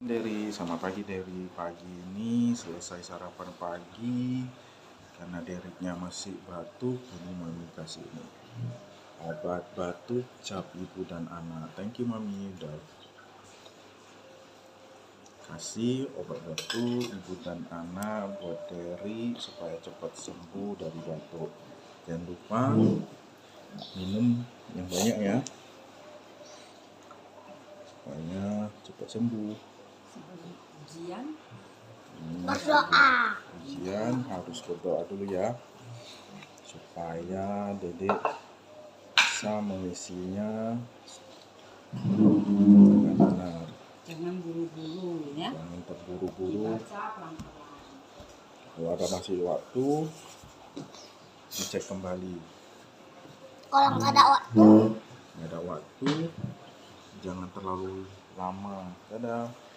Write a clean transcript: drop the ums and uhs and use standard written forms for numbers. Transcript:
Selamat pagi Derry. Pagi ini selesai sarapan pagi. Karena Deriknya masih batuk, ini Mami kasih ini obat batuk cap ibu dan anak. Thank you Mami udah kasih obat batuk ibu dan anak buat Derry supaya cepat sembuh dari batuk. Jangan lupa minum yang banyak ya, supaya cepat sembuh. Ujian harus berdoa dulu ya, supaya Dedek bisa mengisinya dengan benar. Jangan buru-buru ya. Jangan terburu-buru. Dibaca pelan-pelan. Kalau ada masih waktu, dicek kembali. Kalau nggak ada waktu, jangan terlalu lama. Dadah.